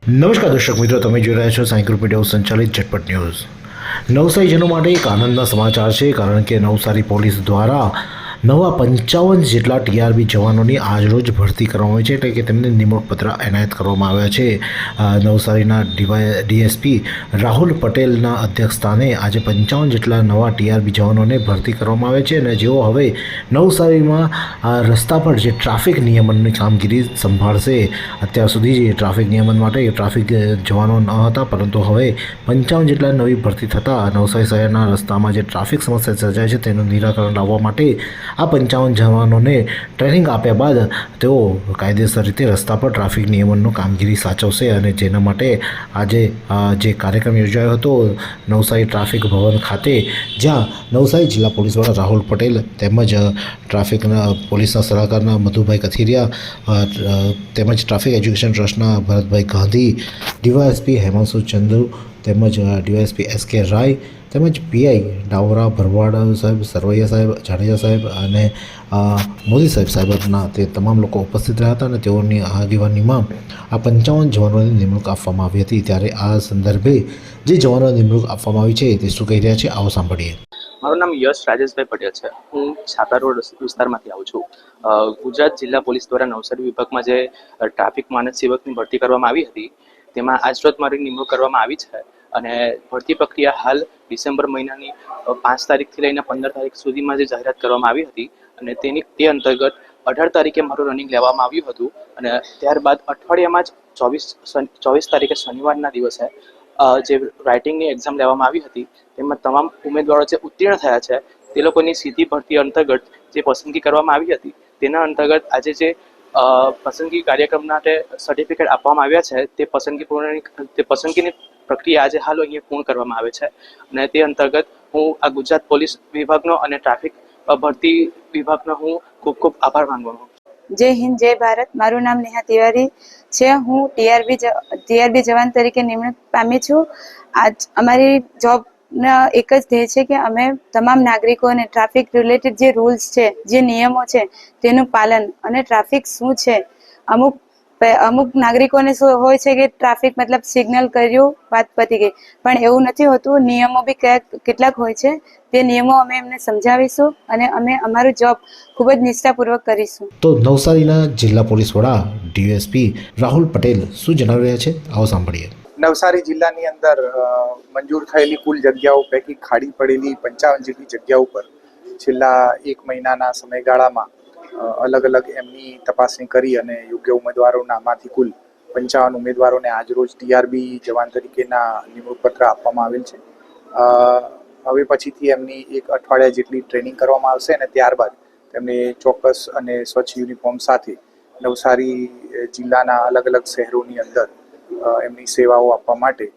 નમસ્કાર દર્શક મિત્રો, તમે જોઈ રહ્યા છો સાઈ ગ્રુપ મીડિયા સંચાલિત ઝટપટ ન્યૂઝ. નવસારીજનો માટે એક આનંદના સમાચાર છે, કારણ કે નવસારી પોલીસ દ્વારા નવા 55 જેટલા ટીઆરબી જવાનોની આજરોજ ભરતી કરવામાં આવી છે, એટલે કે તેમને નિમણૂક પત્ર એનાયત કરવામાં આવ્યા છે. નવસારીના ડીએસપી રાહુલ પટેલના અધ્યક્ષસ્થાને આજે 55 જેટલા નવા ટીઆરબી જવાનોને ભરતી કરવામાં આવે છે, અને જેઓ હવે નવસારીમાં રસ્તા પર જે ટ્રાફિક નિયમનની કામગીરી સંભાળશે. અત્યાર સુધી જે ટ્રાફિક નિયમન માટે ટ્રાફિક જવાનો ન હતા, પરંતુ હવે 55 જેટલા નવી ભરતી થતાં નવસારી શહેરના રસ્તામાં જે ટ્રાફિક સમસ્યા સર્જાય છે તેનું નિરાકરણ લાવવા માટે આ 55 જવાનોને ટ્રેનિંગ આપ્યા બાદ તેઓ કાયદેસર રીતે રસ્તા પર ટ્રાફિક નિયમનનું કામગીરી સાચવશે. અને જેના માટે આજે જે કાર્યક્રમ યોજાયો હતો નવસારી ટ્રાફિક ભવન ખાતે, જ્યાં નવસારી જિલ્લા પોલીસ વડા રાહુલ પટેલ તેમજ ટ્રાફિકના પોલીસના સલાહકારના મધુભાઈ કથિરિયા, તેમજ ટ્રાફિક એજ્યુકેશન ટ્રસ્ટના ભરતભાઈ ગાંધી, ડીવાયએસપી હેમાંશુ ચંદ્રુ, તેમજ ડીવાયએસપી એસ.કે. રાય, તેમજ પીઆઈ ડાવરા ભરવાડ સાહેબ, સરવૈયા સાહેબ, જાડેજા સાહેબ અને મોદી સાહેબના તે તમામ લોકો ઉપસ્થિત રહ્યા હતા, અને તેઓની આગેવાનીમાં આ 55 જવાનોની નિમણૂક આપવામાં આવી હતી. ત્યારે આ સંદર્ભે જે જવાનોની નિમણૂક આપવામાં આવી છે તે શું કહી રહ્યા છે, આવો સાંભળીએ. મારું નામ યશ રાજેશભાઈ પટેલ છે. હું છાપરા રોડ વિસ્તારમાંથી આવું છું. ગુજરાત જિલ્લા પોલીસ દ્વારા નવસારી વિભાગમાં જે ટ્રાફિક માનદ સેવકની ભરતી કરવામાં આવી હતી, તેમાં આજરોજ મારી નિમણૂક કરવામાં આવી છે. અને ભરતી પ્રક્રિયા હાલ ડિસેમ્બર મહિનાની 5 તારીખથી લઈને 15 તારીખ સુધીમાં જે જાહેરાત કરવામાં આવી હતી, અને તે અંતર્ગત 18 તારીખે મારું રનિંગ લેવામાં આવ્યું હતું. અને ત્યારબાદ અઠવાડિયામાં જ 24 તારીખે શનિવારના દિવસે જે રાઇટિંગની એક્ઝામ લેવામાં આવી હતી, તેમાં તમામ ઉમેદવારો જે ઉત્તીર્ણ થયા છે તે લોકોની સીધી ભરતી અંતર્ગત જે પસંદગી કરવામાં આવી હતી, તેના અંતર્ગત આજે જે પસંદગી કાર્યક્રમ માટે સર્ટિફિકેટ આપવામાં આવ્યા છે, તે પસંદગીની પ્રક્રિયા આજે હાલ અહીંયા પૂર્ણ કરવામાં આવે છે. અને તે અંતર્ગત હું આ ગુજરાત પોલીસ વિભાગનો અને ટ્રાફિક ભરતી વિભાગનો હું ખૂબ ખૂબ આભાર માનવા માંગુ છું. જય હિન્દ, જય ભારત. મારું નામ નેહા તિવારી છે. હું ટીઆરબી જવાન તરીકે નિમણૂક પામી છું. આજ અમારી જોબના એક જ ધ્યેય છે કે અમે તમામ નાગરિકોને ટ્રાફિક રિલેટેડ જે રૂલ્સ છે, જે નિયમો છે, તેનું પાલન, અને ટ્રાફિક શું છે, અમુક નાગરિકોને શું હોય છે કે ટ્રાફિક મતલબ સિગ્નલ કર્યું, વાત પતી ગઈ, પણ એવું નથી હોતું. નિયમો બી કેટલાક હોય છે, તે નિયમો અમે એમને સમજાવીશું, અને અમે અમારું જોબ ખૂબ જ નિષ્ઠાપૂર્વક કરીશું. તો નવસારીના જિલ્લા પોલીસ વડા ડીએસપી રાહુલ પટેલ શું જણાવી રહ્યા છે, આવો સાંભળીએ. નવસારી જિલ્લાની અંદર મંજૂર થયેલી કુલ જગ્યાઓ પૈકી ખાલી પડેલી 55 જેટલી જગ્યાઓ પર છેલ્લા 1 મહિનાના સમયગાળામાં અલગ અલગ એમની તપાસણી કરી અને યોગ્ય ઉમેદવારોમાંથી કુલ 55 ઉમેદવારોને આજરોજ ટીઆરબી જવાન તરીકેના નિમણૂક પત્ર આપવામાં આવેલ છે. હવે પછીથી એમની 1 અઠવાડિયા જેટલી ટ્રેનિંગ કરવામાં આવશે, અને ત્યારબાદ તેમને ચોક્કસ અને સ્વચ્છ યુનિફોર્મ સાથે નવસારી જિલ્લાના અલગ અલગ શહેરોની અંદર એમની સેવાઓ આપવા માટે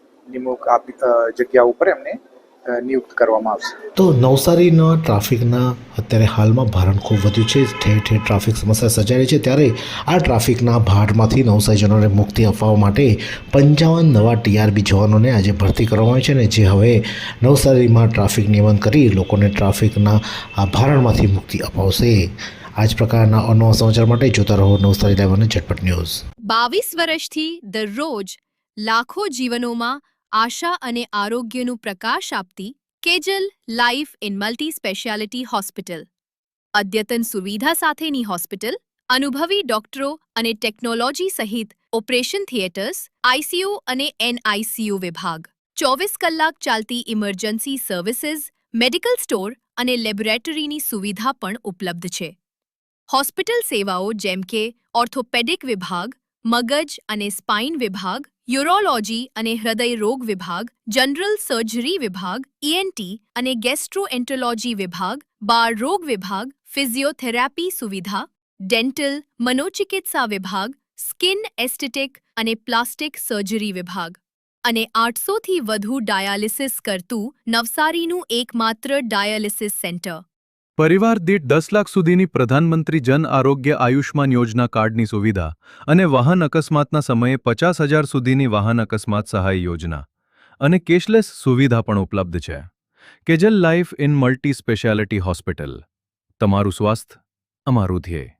જગ્યા ઉપર એમને નિયુક્ત કરવામાં આવશે. તો નવસારીના ટ્રાફિકના અત્યારે હાલમાં ભારણ ખૂબ વધ્યું છે, ઠેર ઠેર ટ્રાફિક સમસ્યા સર્જાઈ છે. ત્યારે આ ટ્રાફિકના ભારમાંથી નવસારીજનોને મુક્તિ અપાવવા માટે 55 નવા ટીઆરબી જવાનોને આજે ભરતી કરવામાં આવી છે, અને જે હવે નવસારીમાં ટ્રાફિક નિયમન કરી લોકોને ટ્રાફિકના આ ભારણમાંથી મુક્તિ અપાવશે. આ જ પ્રકારના અનવા સમાચાર માટે જોતા રહો નવસારી લાઈવ અને ઝટપટ ન્યૂઝ. 22 વર્ષથી દરરોજ લાખો જીવનોમાં આશા અને આરોગ્યનું પ્રકાશ આપતી Kejal life in multi speciality hospital. અદ્યતન સુવિધા સાથેની હોસ્પિટલ, અનુભવી ડોક્ટરો અને ટેકનોલોજી સહિત ઓપરેશન થિયેટર્સ, આઈસીયુ અને એનઆઈસીયુ વિભાગ, 24 કલાક ચાલતી ઇમરજન્સી સર્વિસીસ, મેડિકલ સ્ટોર અને લેબોરેટરીની સુવિધા પણ ઉપલબ્ધ છે. હોસ્પિટલ સેવાઓ જેમ કે ઓર્થોપેડિક વિભાગ, મગજ અને સ્પાઇન વિભાગ, યુરોલોજી અને હૃદય રોગ વિભાગ, જનરલ સર્જરી વિભાગ, ઈએનટી અને ગેસ્ટ્રોએન્ટરોલોજી વિભાગ, બાળ રોગ વિભાગ, ફિઝિયોથેરાપી સુવિધા, ડેન્ટલ, મનોચિકિત્સા વિભાગ, સ્કિન એસ્થેટિક અને પ્લાસ્ટિક સર્જરી વિભાગ, અને 800થી વધુ ડાયાલિસિસ કરતું નવસારીનું એકમાત્ર ડાયાલિસિસ સેન્ટર. પરિવાર દીઠ 10 લાખ સુધીની પ્રધાનમંત્રી જન આરોગ્ય આયુષ્માન યોજના કાર્ડની સુવિધા અને વાહન અકસ્માતના સમયે 50,000 સુધીની વાહન અકસ્માત સહાય યોજના અને કેશલેસ સુવિધા પણ ઉપલબ્ધ છે. Kejal life in multi speciality hospital. તમારું સ્વાસ્થ્ય અમારું ધ્યેય.